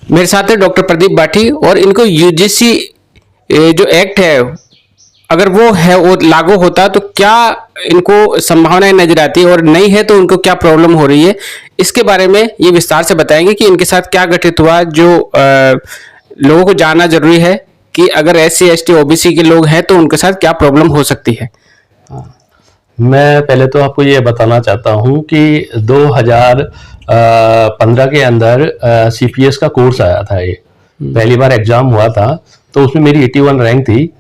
मेरे साथ है डॉक्टर प्रदीप बाठी, और इनको यूजीसी जो एक्ट है, अगर वो है वो लागू होता तो क्या इनको संभावनाएं नजर आती है, और नहीं है तो उनको क्या प्रॉब्लम हो रही है, इसके बारे में ये विस्तार से बताएंगे कि इनके साथ क्या घटित हुआ, जो लोगों को जानना जरूरी है कि अगर SC ST OBC के लोग हैं तो उनके साथ क्या प्रॉब्लम हो सकती है। मैं पहले तो आपको ये बताना चाहता हूँ कि 2015 के अंदर CPS का कोर्स आया था। ये पहली बार एग्जाम हुआ था, तो उसमें मेरी 81 रैंक थी।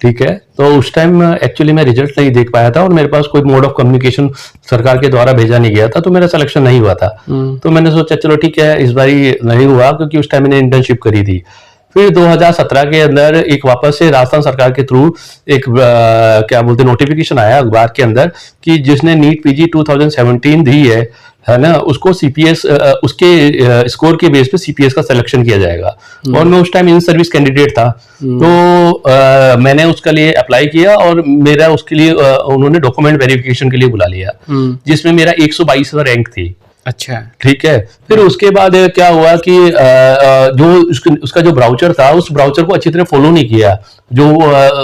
ठीक है, तो उस टाइम एक्चुअली मैं रिजल्ट नहीं देख पाया था और मेरे पास कोई मोड ऑफ कम्युनिकेशन सरकार के द्वारा भेजा नहीं गया था, तो मेरा सिलेक्शन नहीं हुआ था। तो मैंने सोचा चलो ठीक है, इस बारी नहीं हुआ, क्योंकि उस टाइम मैंने इंटर्नशिप करी थी। फिर 2017 के अंदर एक वापस से राजस्थान सरकार के थ्रू एक क्या बोलते नोटिफिकेशन आया अखबार के अंदर कि जिसने नीट PG 2017 दी है ना, उसको CPS उसके स्कोर के बेस पे CPS का सिलेक्शन किया जाएगा। और मैं उस टाइम इन सर्विस कैंडिडेट था, तो मैंने उसके लिए अप्लाई किया और मेरा उसके लिए उन्होंने डॉक्यूमेंट वेरिफिकेशन के लिए बुला लिया, जिसमें मेरा 122वां रैंक थी। अच्छा, ठीक है। फिर उसके बाद क्या हुआ कि जो उसका जो ब्राउचर था, उस ब्राउचर को अच्छी तरह फॉलो नहीं किया। जो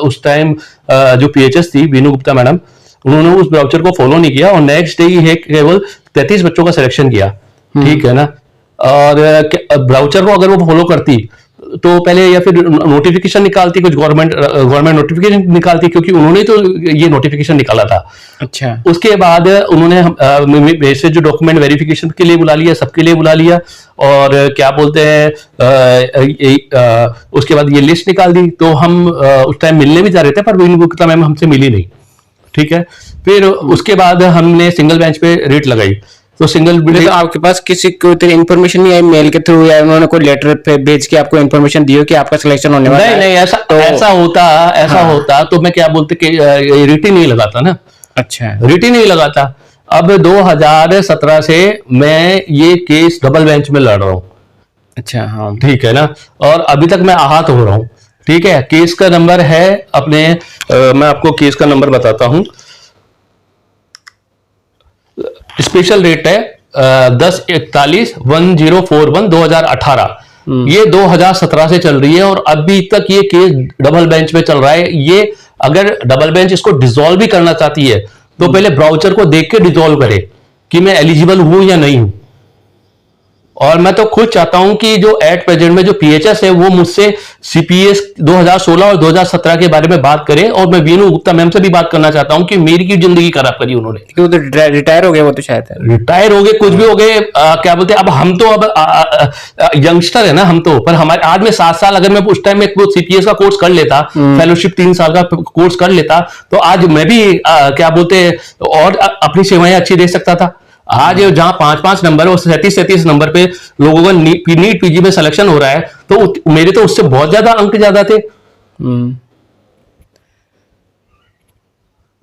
उस टाइम जो PHS थी वीनू गुप्ता मैडम, उन्होंने उस ब्राउचर को फॉलो नहीं किया और नेक्स्ट डे ही केवल 33 बच्चों का सिलेक्शन किया। ठीक है ना। और ब्राउचर को अगर वो फॉलो करती तो पहले या फिर नोटिफिकेशन निकालती, कुछ गवर्नमेंट नोटिफिकेशन निकालती, क्योंकि उन्होंने तो ये नोटिफिकेशन निकाला था। अच्छा, उसके बाद उन्होंने वैसे जो डॉक्यूमेंट वेरिफिकेशन के लिए बुला लिया, सबके लिए बुला लिया, और क्या बोलते हैं उसके बाद ये लिस्ट निकाल दी। तो हम उस टाइम मिलने भी जा रहे थे, पर वीनू गुप्ता मैम हमसे मिली नहीं। ठीक है। फिर उसके बाद हमने सिंगल बेंच पे रेट लगाई, तो सिंगल तो आपके पास किसी को इन्फॉर्मेशन नहीं आई मेल के थ्रू, या उन्होंने कोई लेटर पे भेज के आपको इन्फॉर्मेशन दी हो कि आपका सिलेक्शन होने वाला है? नहीं, ऐसा होता तो मैं क्या बोलते कि रेट ही नहीं लगाता ना। अच्छा, रेट ही नहीं लगाता। अब 2017 से मैं ये केस डबल बेंच में लड़ रहा हूँ। अच्छा, हाँ, ठीक है ना। और अभी तक मैं आहत हो रहा हूँ। ठीक है। केस का नंबर है अपने मैं आपको केस का नंबर बताता हूं। स्पेशल रेट है 10411041 2018। ये 2017 से चल रही है और अभी तक ये केस डबल बेंच में चल रहा है। ये अगर डबल बेंच इसको डिसॉल्व भी करना चाहती है तो पहले ब्राउचर को देख के डिसॉल्व करे कि मैं एलिजिबल हूं या नहीं हूं। और मैं तो खुद चाहता हूं कि जो एट प्रेजेंट में जो PHS है वो मुझसे CPS 2016 और 2017 के बारे में बात करे। और मैं वीनू गुप्ता मैम से भी बात करना चाहता हूं कि मेरी की जिंदगी खराब करी उन्होंने। क्यों, तो रिटायर हो गए वो, तो शायद रिटायर हो गए, कुछ भी हो गए, क्या बोलते हैं। अब हम तो अब यंगस्टर है ना हम तो, पर हमारे आज में 7 साल अगर मैं उस टाइम में CPS का कोर्स कर लेता, फेलोशिप 3 साल का कोर्स कर लेता, तो आज मैं भी क्या बोलते और अपनी सेवाएं अच्छी दे सकता था। आज जहां 5-5 नंबर और 37-37 नंबर पे लोगों का नीट PG में सिलेक्शन हो रहा है, तो मेरे तो उससे बहुत ज्यादा अंक ज्यादा थे।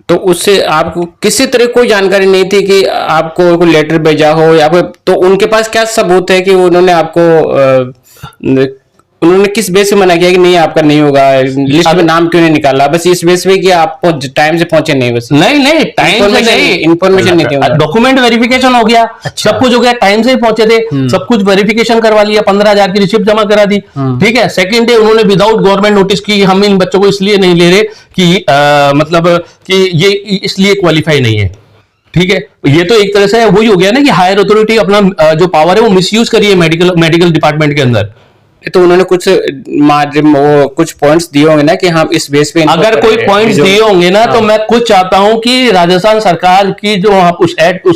तो उससे आपको किसी तरह कोई जानकारी नहीं थी कि आपको कोई लेटर भेजा हो, या कोई, तो उनके पास क्या सबूत है कि उन्होंने आपको उन्होंने किस बेस पे मना किया कि नहीं आपका नहीं होगा, लिस्ट में नाम क्यों नहीं निकाला? बस इस बेस पे कि आपको टाइम से पहुंचे नहीं? बस नहीं, टाइम से नहीं, इन्फॉर्मेशन नहीं थी, डॉक्यूमेंट वेरिफिकेशन हो गया। अच्छा। सब कुछ हो गया, टाइम से ही पहुंचे थे, सब कुछ वेरिफिकेशन करवा लिया, 15,000 की रिसिप्ट जमा करा दी। ठीक है। सेकंड डे उन्होंने विदाउट गवर्नमेंट नोटिस की हम इन बच्चों को इसलिए नहीं ले रहे कि मतलब कि ये इसलिए क्वालिफाई नहीं है। ठीक है। ये तो एक तरह से वही हो गया ना कि हायर अथॉरिटी अपना जो पावर है वो मिसयूज करिए मेडिकल डिपार्टमेंट के अंदर। तो उन्होंने कुछ पॉइंट्स दिए होंगे ना कि हम इस बेस पे, अगर कोई पॉइंट्स दिए होंगे ना, तो मैं कुछ चाहता हूं कि राजस्थान सरकार की जो उस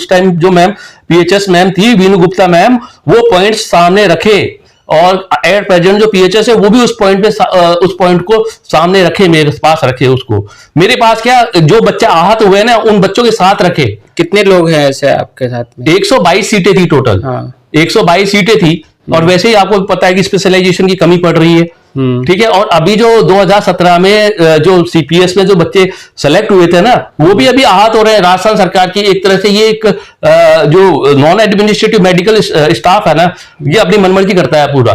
टाइम जो मैम PHS मैम थी वीनू गुप्ता मैम, वो पॉइंट्स सामने रखे, और एट प्रेजेंट जो PHS है वो भी उस पॉइंट को सामने रखे, मेरे पास रखे उसको। मेरे पास क्या, जो बच्चे आहत हुए ना उन बच्चों के साथ रखे। कितने लोग हैं ऐसे आपके साथ में? 122 सीटें थी टोटल। हाँ। 122 सीटें थी, और वैसे ही आपको पता है कि स्पेशलाइजेशन की कमी पड़ रही है। ठीक है। और अभी जो 2017 में जो CPS में जो बच्चे सेलेक्ट हुए थे ना, वो भी अभी आहत हो रहे हैं। राजस्थान सरकार की एक तरह से ये एक जो नॉन एडमिनिस्ट्रेटिव मेडिकल स्टाफ है ना, ये अपनी मनमर्जी करता है पूरा।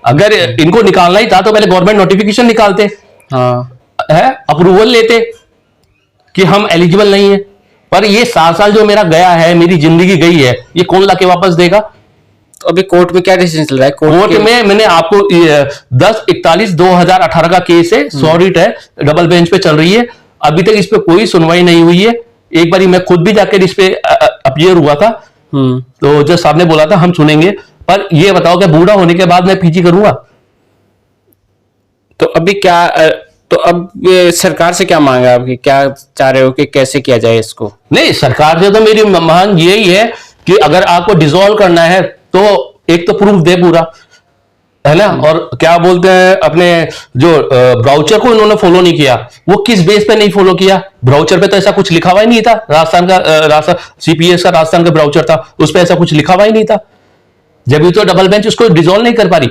अगर इनको निकालना ही था तो पहले गवर्नमेंट नोटिफिकेशन निकालते, हाँ है, अप्रूवल लेते कि हम एलिजिबल नहीं है। पर ये 7 साल जो मेरा गया है, मेरी जिंदगी गई है, ये कौन लाके वापस देगा? तो अभी कोर्ट में क्या डिसीजन चल रहा है? कोर्ट में मैंने आपको 10/41/2018 का केस है, सॉरिट है, डबल बेंच पे चल रही है, अभी तक इस पे कोई सुनवाई नहीं हुई है। एक बारी मैं खुद भी जाकर इस पे अपीयर हुआ था, तो जज साहब ने बोला था हम सुनेंगे, पर ये बताओ कि बूढ़ा होने के बाद मैं पीजी करूंगा? तो अभी क्या तो अब ये सरकार से क्या मांग है आपकी? क्या चाह रहे हो कि कैसे किया जाए इसको? नहीं, सरकार से तो मेरी मांग यही है कि अगर आपको डिसॉल्व करना है तो एक तो प्रूफ दे पूरा, है ना, और क्या बोलते हैं अपने जो ब्राउचर को इन्होंने फॉलो नहीं किया, वो किस बेस पे नहीं फॉलो किया? ब्राउचर पे तो ऐसा कुछ लिखा हुआ ही नहीं था, राजस्थान का सीपीएस का राजस्थान का ब्राउचर था, उस पर ऐसा कुछ लिखा हुआ ही नहीं था, जब तो डबल बेंच उसको डिसॉल्व नहीं कर पा रही।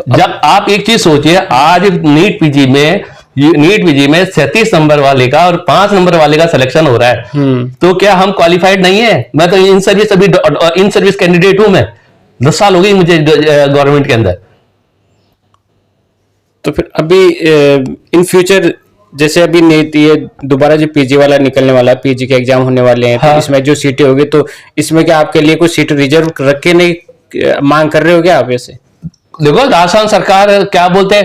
जब आप एक चीज सोचिए, आज नीट पीजी में 37 नंबर वाले का और 5 नंबर वाले का सिलेक्शन हो रहा है, तो क्या हम क्वालिफाइड नहीं है? मैं तो इन सर्विस कैंडिडेट हूं, मैं 10 साल हो गई मुझे गवर्नमेंट के अंदर। तो फिर अभी इन फ्यूचर जैसे अभी नीट ये दोबारा जो पीजी वाला निकलने वाला है, पीजी के एग्जाम होने वाले हैं, हाँ। तो इसमें जो सीटें होगी, तो इसमें क्या आपके लिए कुछ सीट रिजर्व रख के नहीं मांग कर रहे हो क्या आप? ऐसे देखो, राजस्थान सरकार क्या बोलते हैं,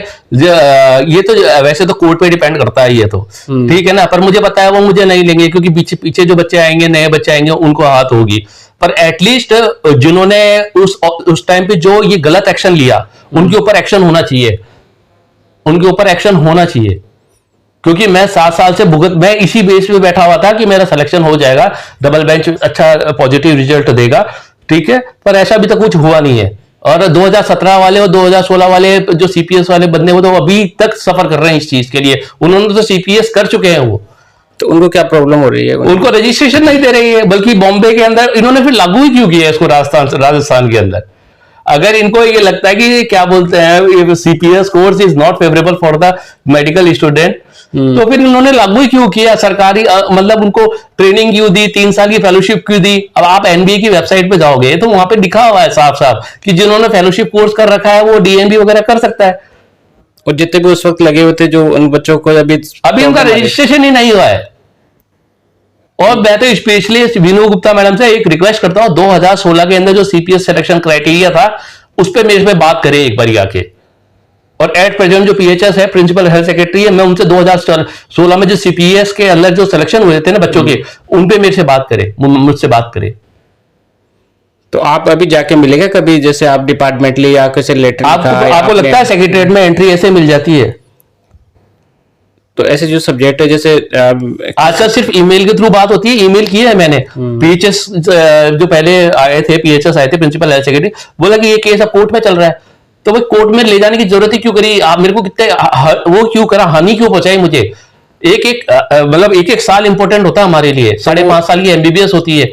ये तो वैसे तो कोर्ट पे डिपेंड करता है ये तो, ठीक है ना, पर मुझे पता है वो मुझे नहीं लेंगे, क्योंकि पीछे पीछे जो बच्चे आएंगे, नए बच्चे आएंगे, उनको हाथ होगी। पर एटलीस्ट जिन्होंने उस टाइम पे जो ये गलत एक्शन लिया, उनके ऊपर एक्शन होना चाहिए, उनके ऊपर एक्शन होना चाहिए। क्योंकि मैं 7 साल से मैं इसी बेस पे बैठा हुआ था कि मेरा सिलेक्शन हो जाएगा, डबल बेंच अच्छा पॉजिटिव रिजल्ट देगा, ठीक है, पर ऐसा अभी तक कुछ हुआ नहीं है। और 2017 वाले और 2016 वाले जो सीपीएस वाले बंदे, वो तो अभी तक सफर कर रहे हैं इस चीज के लिए। उन्होंने तो सीपीएस कर चुके हैं वो, तो उनको क्या प्रॉब्लम हो रही है? उनको रजिस्ट्रेशन नहीं दे रही है, बल्कि बॉम्बे के अंदर इन्होंने फिर लागू ही क्यों किया है इसको राजस्थान के अंदर? अगर इनको ये लगता है कि क्या बोलते हैं CPS course is not favourable for the medical student, तो फिर इन्होंने लागू ही क्यों किया? सरकारी मतलब उनको ट्रेनिंग क्यों दी, 3 साल की फेलोशिप क्यों दी? अब आप एनबीए की वेबसाइट पे जाओगे तो वहां पे लिखा हुआ है साफ साफ कि जिन्होंने फेलोशिप कोर्स कर रखा है वो डीएमबी वगैरह कर सकता है। और जितने भी उस वक्त लगे हुए थे जो उन बच्चों को अभी उनका रजिस्ट्रेशन ही नहीं हुआ है। और मैं तो स्पेशली विनू गुप्ता मैडम से एक रिक्वेस्ट करता हूं, 2016 के अंदर जो सीपीएस सिलेक्शन क्राइटेरिया था उस पर मेरे पे बात करें एक बार आके। और एट प्रेजेंट जो पीएचएस है, प्रिंसिपल हेल्थ सेक्रेटरी है, मैं उनसे 2016 में जो सीपीएस के अंदर जो सिलेक्शन हुए थे ना बच्चों के, उन पे मेरे से बात करें, मुझसे बात करें। तो आप अभी जाके मिलेगा कभी, जैसे आप डिपार्टमेंटली या किसी लेटर? आपको लगता है सेक्रेटरीट में एंट्री ऐसे मिल जाती है? तो ऐसे जो सब्जेक्ट है, जैसे आजकल सिर्फ ईमेल के थ्रू बात होती है। ईमेल की है मैंने, पीएचएस जो पहले आए थे, पीएचएस आए थे, प्रिंसिपल हेल्थ सेक्रेटरी, बोला कि ये केस अब कोर्ट में चल रहा है, तो भाई कोर्ट में ले जाने की जरूरत ही क्यों करी? आप मेरे को कितने वो क्यों करा, हानि क्यों पहुंचाई मुझे? मतलब एक साल इंपॉर्टेंट होता है हमारे लिए, 5.5 साल की एमबीबीएस होती है।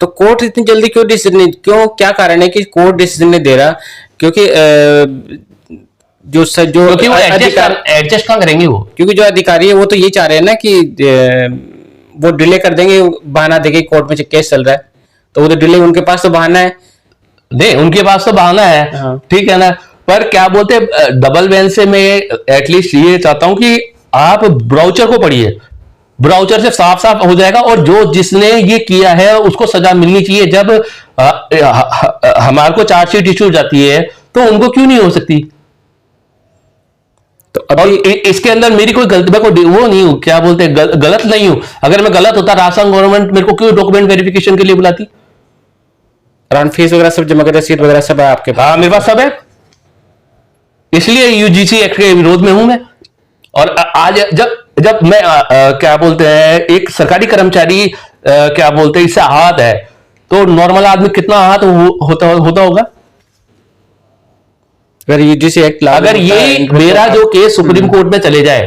तो कोर्ट इतनी जल्दी क्यों डिसीजन नहीं, क्या कारण है कि कोर्ट डिसीजन नहीं दे रहा? क्योंकि क्योंकि वो एडजस्ट कहाँ करेंगे वो? क्योंकि जो अधिकारी है वो तो ये चाह रहे हैं ना कि वो डिले कर देंगे, बहाना देंगे कोर्ट में केस चल रहा है, तो वो तो डिले, उनके पास तो बहाना है। नहीं, उनके पास तो बहाना है, हाँ। ठीक है ना, पर क्या बोलते हैं डबल बेंच से मैं एटलीस्ट ये चाहता हूं कि आप ब्राउचर को पढ़िए, ब्राउचर से साफ साफ हो जाएगा, और जो जिसने ये किया है उसको सजा मिलनी चाहिए। जब हमारे को चार्जशीट इशू जाती है तो उनको क्यों नहीं हो सकती? तो अभी इसके अंदर मेरी कोई गलती, मैं कोई वो नहीं हूं, क्या बोलते हैं गलत नहीं हूं। अगर मैं गलत होता, राजस्थान गवर्नमेंट मेरे को क्यों डॉक्यूमेंट वेरिफिकेशन के लिए बुलाती? राउंड फीस वगैरह सब जमा कर, रसीद वगैरह सब है आपके पास? हाँ, मेरे पास सब है, इसलिए यूजीसी एक्ट के विरोध में हूं मैं। और आज जब मैं क्या बोलते हैं एक सरकारी कर्मचारी क्या बोलते हैं इससे आहत है, तो नॉर्मल आदमी कितना आहत होता होगा? अगर यूजीसी एक्ट अगर ये मेरा जो केस सुप्रीम कोर्ट में चले जाए,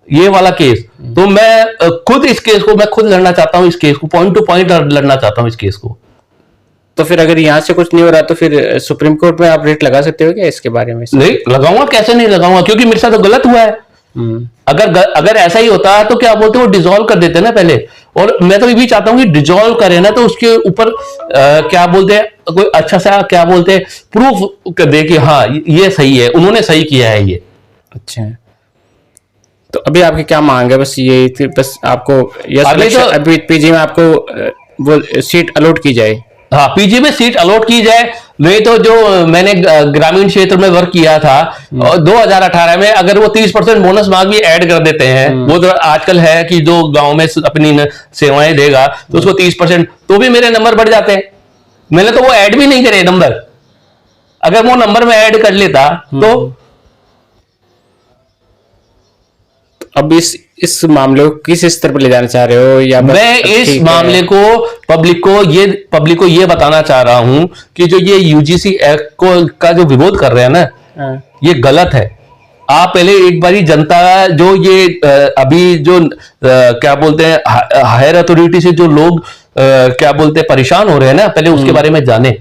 ये वाला केस, तो मैं खुद इस केस को मैं खुद लड़ना चाहता हूं, इस केस को पॉइंट टू पॉइंट लड़ना चाहता हूं इस केस को। तो फिर अगर यहाँ से कुछ नहीं हो रहा तो फिर सुप्रीम कोर्ट में आप रेट लगा सकते हो क्या इसके बारे में? नहीं लगाऊंगा, कैसे नहीं लगाऊंगा, क्योंकि मेरे साथ तो गलत हुआ है। अगर ऐसा ही होता तो क्या बोलते वो डिसॉल्व कर देते ना पहले। और मैं तो ये भी चाहता हूं कि डिसॉल्व करें ना तो उसके ऊपर क्या बोलते हैं कोई अच्छा सा क्या बोलते हैं प्रूफ कर दे कि हाँ ये सही है, उन्होंने सही किया है ये। अच्छा, तो अभी आपकी क्या मांग है? बस ये, बस आपको अभी पीजी में आपको वो सीट अलॉट की जाए? हाँ पीजी में सीट अलॉट की जाए। नहीं तो जो मैंने ग्रामीण क्षेत्र में वर्क किया था और 2018 में, अगर वो 30% बोनस मार्क भी ऐड कर देते हैं, वो तो आजकल है कि जो गांव में अपनी सेवाएं देगा तो उसको 30%, तो भी मेरे नंबर बढ़ जाते हैं। मैंने तो वो ऐड भी नहीं करे नंबर, अगर वो नंबर में ऐड कर लेता तो। अब इस मामले को किस स्तर पर ले जाना चाह रहे हो, या मैं इस मामले को पब्लिक को ये बताना चाह रहा हूं कि जो ये यूजीसी एक्ट को का जो विरोध कर रहे हैं ना, ये गलत है। आप पहले एक बारी जनता जो ये अभी जो क्या बोलते हैं हायर अथॉरिटी से जो लोग क्या बोलते हैं परेशान हो रहे हैं ना, पहले उसके बारे में जाने,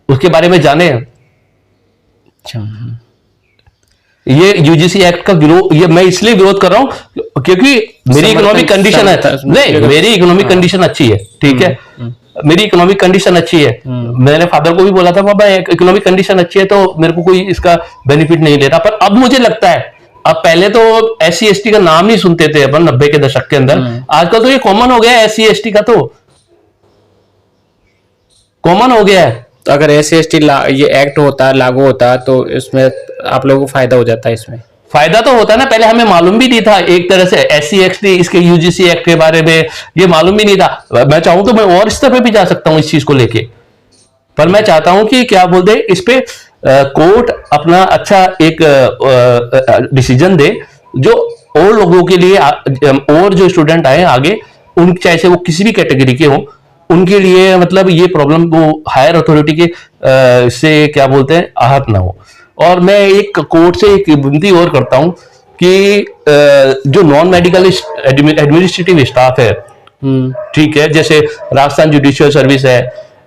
उसके बारे में जाने। ये यूजीसी एक्ट का विरोध, ये मैं इसलिए विरोध कर रहा हूं क्योंकि मेरी इकोनॉमिक कंडीशन है, नहीं मेरी इकोनॉमिक कंडीशन अच्छी है, ठीक है, मेरी इकोनॉमिक कंडीशन अच्छी है। मैंने फादर को भी बोला था बाबा इकोनॉमिक कंडीशन अच्छी है तो मेरे को कोई इसका बेनिफिट नहीं लेता। पर अब मुझे लगता है, अब पहले तो SC/ST का नाम नहीं सुनते थे अपन 90 के दशक के अंदर, आजकल तो ये कॉमन हो गया है, SC/ST का तो कॉमन हो गया है। तो अगर SC/ST ये एक्ट होता, लागू होता, तो इसमें आप लोगों को फायदा हो जाता है। इसमें फायदा तो होता है ना, पहले हमें मालूम भी नहीं था एक तरह से SC/ST इसके यूजीसी एक्ट के बारे में, ये मालूम भी नहीं था। मैं चाहूं तो मैं और स्तर पे भी जा सकता हूं इस चीज को लेके, पर मैं चाहता हूं कि क्या बोलते हैं इस पे कोर्ट अपना अच्छा एक डिसीजन दे, जो और लोगों के लिए और जो स्टूडेंट आए आगे, उन चाहे से वो किसी भी कैटेगरी के हों, उनके लिए मतलब ये प्रॉब्लम वो हायर अथॉरिटी के से क्या बोलते हैं आहत ना हो। और मैं एक कोर्ट से एक विनती और करता हूं कि जो नॉन मेडिकल एडमिनिस्ट्रेटिव स्टाफ है, ठीक है, जैसे राजस्थान जुडिशियल सर्विस है,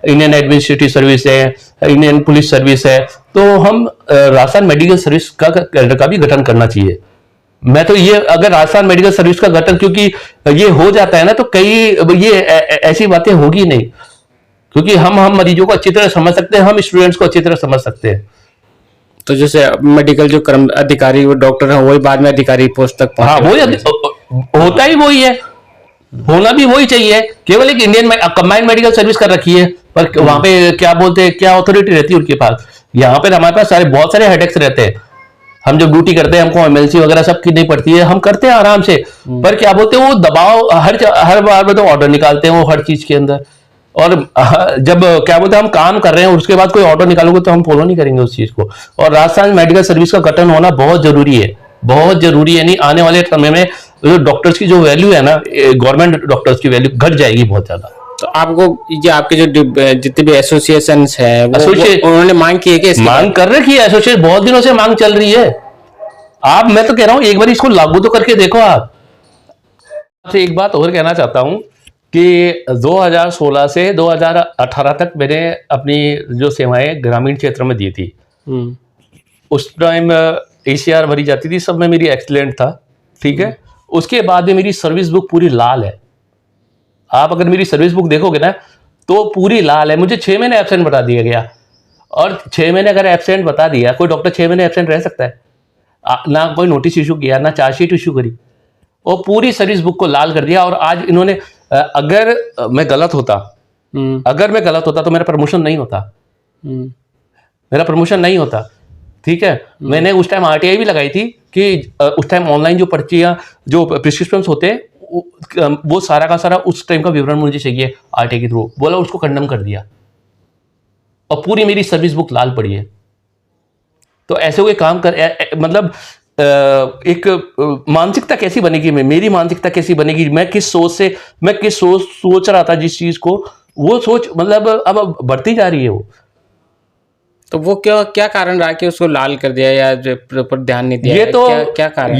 इंडियन एडमिनिस्ट्रेटिव सर्विस है, इंडियन पुलिस सर्विस है, तो हम राजस्थान मेडिकल सर्विस का भी गठन करना चाहिए। मैं तो ये, अगर राजस्थान मेडिकल सर्विस का गठन, क्योंकि ये हो जाता है ना तो कई ये ऐसी बातें होगी नहीं, क्योंकि हम मरीजों को अच्छी तरह समझ सकते हैं, हम स्टूडेंट्स को अच्छी तरह समझ सकते हैं। तो जैसे मेडिकल जो कर्म अधिकारी, वो डॉक्टर है, वही बाद में अधिकारी पोस्ट तक हाँ वही होता ही वही है, होना भी वही चाहिए। केवल एक इंडियन कंबाइंड मेडिकल सर्विस कर रखी है, पर वहां पे क्या बोलते हैं, क्या अथॉरिटी रहती है उनके पास। यहाँ पे हमारे पास बहुत सारे हेडेक्स रहते हैं। हम जब ड्यूटी करते हैं, हमको MLC वगैरह सब की नहीं पड़ती है, हम करते हैं आराम से। पर क्या बोलते हैं वो दबाव हर बार में तो ऑर्डर निकालते हैं वो हर चीज के अंदर, और जब क्या बोलते हैं हम काम कर रहे हैं उसके बाद कोई ऑर्डर निकालोगे तो हम फॉलो नहीं करेंगे उस चीज को। और राजस्थान मेडिकल सर्विस का गठन होना बहुत जरूरी है, बहुत जरूरी है। नहीं आने वाले समय में जो डॉक्टर्स की जो वैल्यू है ना, गवर्नमेंट डॉक्टर्स की वैल्यू घट जाएगी बहुत ज्यादा। तो आपको ये आपके जो जितने भी एसोसिएशन हैं उन्होंने मांग की है कि मांग कर रखी है, एसोसिएशन बहुत दिनों से मांग चल रही है। मैं तो कह रहा हूं एक बार इसको लागू तो करके देखो। आप आपसे एक बात और कहना चाहता हूं कि 2016 से 2018 तक मैंने अपनी जो सेवाएं ग्रामीण क्षेत्र में दी थी। उस टाइम ACR भरी जाती थी, सब में मेरी एक्सीलेंट था, ठीक है। उसके बाद में मेरी सर्विस बुक पूरी लाल है। आप अगर मेरी सर्विस बुक देखोगे ना तो पूरी लाल है। मुझे 6 महीने एब्सेंट बता दिया गया, और 6 महीने अगर एब्सेंट बता दिया, कोई डॉक्टर 6 महीने एब्सेंट रह सकता है? ना कोई नोटिस इशू किया, ना चार्जशीट इशू करी, और पूरी सर्विस बुक को लाल कर दिया। और आज इन्होंने, अगर मैं गलत होता तो मेरा प्रमोशन नहीं होता, मेरा प्रमोशन नहीं होता, ठीक है। मैंने उस टाइम RTI भी लगाई थी कि उस टाइम ऑनलाइन जो पर्चियां, जो प्रिस्क्रिप्शन होते हैं, वो सारा का सारा उस टाइम का विवरण मुझे चाहिए RTI के थ्रू, बोला, उसको कंडम कर दिया, और पूरी मेरी सर्विस बुक लाल पड़ी है। तो ऐसे कोई काम कर, मतलब एक मानसिकता कैसी बनेगी, मेरी मानसिकता कैसी बनेगी, मैं किस सोच सोच रहा था जिस चीज को, वो सोच मतलब अब बढ़ती जा रही है वो। तो वो क्या कारण रहा कि उसको लाल कर दिया या प्रॉपर ध्यान नहीं दिया? ये तो क्या कारण?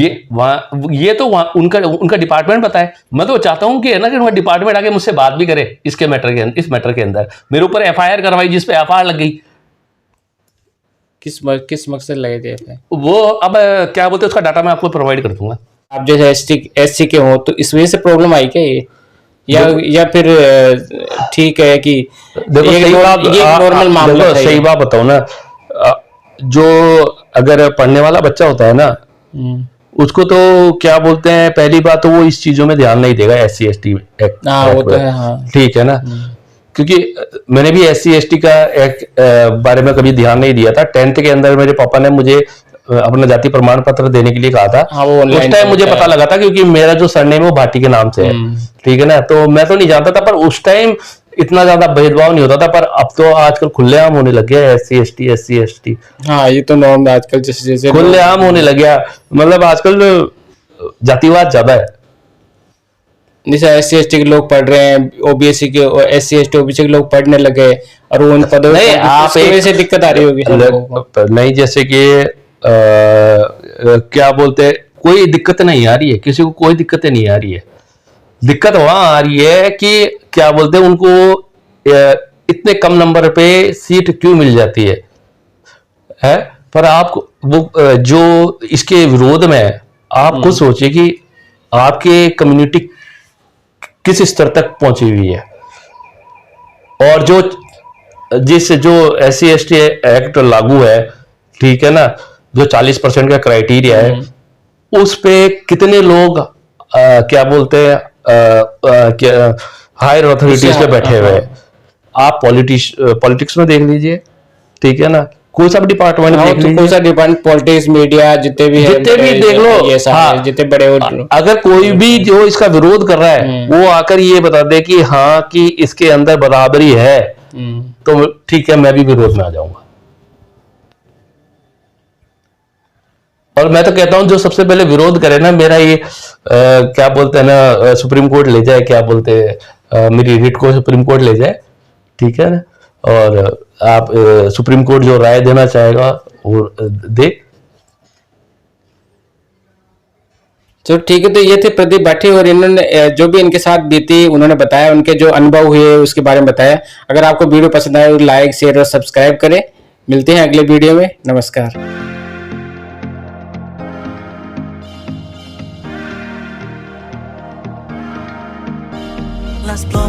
ये तो उनका डिपार्टमेंट बताए। मैं तो चाहता हूं कि है ना कि उनका डिपार्टमेंट आके मुझसे बात भी करे इस मैटर के अंदर। मेरे ऊपर FIR करवाई, जिस पे FIR लग गई। किस मकसद लगे थे? वो अब क्या बोलते हैं, उसका डाटा मैं आपको प्रोवाइड कर दूंगा। आप जैसे SC के हो तो इस वजह से प्रॉब्लम आई क्या ये, या फिर ठीक है कि देखो ये नॉर्मल मामला है? सही बात बताओ ना, जो अगर पढ़ने वाला बच्चा होता है ना, उसको तो क्या बोलते हैं, पहली बात तो वो इस चीजों में ध्यान नहीं देगा, SC/ST एक्ट, वो तो है, हाँ। ठीक है ना। क्योंकि मैंने भी SC ST का एक बारे में कभी ध्यान नहीं दिया था। 10th के अंदर मेरे पापा ने मुझे अपना जाति प्रमाण पत्र देने के लिए कहा था। हाँ, वो उस online टाइम मुझे होता पता है। लगा था, क्योंकि मेरा जो सरनेम है वो भाटी के नाम से है, ठीक है ना। तो मैं तो नहीं जानता था, पर उस टाइम इतना ज्यादा भेदभाव नहीं होता था। पर अब तो आजकल खुलेआम होने लग गया है SC ST। हाँ, ये तो नॉर्म आजकल जैसे जैसे खुलेआम होने लग गया, मतलब आजकल जातिवाद ज्यादा है। जैसे SC ST के लोग पढ़ रहे हैं, OBC के SC ST OBC के लोग पढ़ने लगे और वो उन पदों नहीं, आप उसकी वजह से दिक्कत आ रही होगी सब लोगों को। नहीं, जैसे कि क्या बोलते हैं, कोई दिक्कत नहीं आ रही है, किसी को कोई दिक्कत नहीं आ रही है। दिक्कत वहां आ रही है कि क्या बोलते हैं, उनको इतने कम नंबर पे सीट क्यों मिल जाती है। पर आप वो जो इसके विरोध में है, आप खुद सोचिए कि आपके कम्युनिटी किस स्तर तक पहुंची हुई है। और जो SC ST एक्ट लागू है, ठीक है ना, जो 40% का क्राइटेरिया है, उस पे कितने लोग क्या बोलते हैं, हायर अथॉरिटीज पे बैठे हुए हैं। आप पॉलिटिक्स में देख लीजिए, ठीक है ना, कोई सा भी डिपार्टमेंट देख तो कोई लीजिए, सा डिपार्टमेंट, पॉलिटिक्स, मीडिया, जितने भी है, जितने भी देख लो, ये सारे हाँ, जितने बड़े अगर कोई भी जो इसका विरोध कर रहा है वो आकर ये बता दे कि हाँ कि इसके अंदर बराबरी है, तो ठीक है, मैं भी विरोध में आ जाऊंगा। और मैं तो कहता हूं जो सबसे पहले विरोध करे ना, मेरा ये क्या बोलते हैं ना, सुप्रीम कोर्ट ले जाए, क्या बोलते हैं, मेरी रिट को सुप्रीम कोर्ट ले जाए, ठीक है ना। और आप सुप्रीम कोर्ट जो राय देना चाहेगा वो दे। तो ठीक है, तो ये थे प्रदीप भाटी और इन्होंने जो भी इनके साथ बीती उन्होंने बताया, उनके जो अनुभव हुए उसके बारे में बताया। अगर आपको वीडियो पसंद आए तो लाइक, शेयर और सब्सक्राइब करें। मिलते हैं अगले वीडियो में। नमस्कार। Let's blow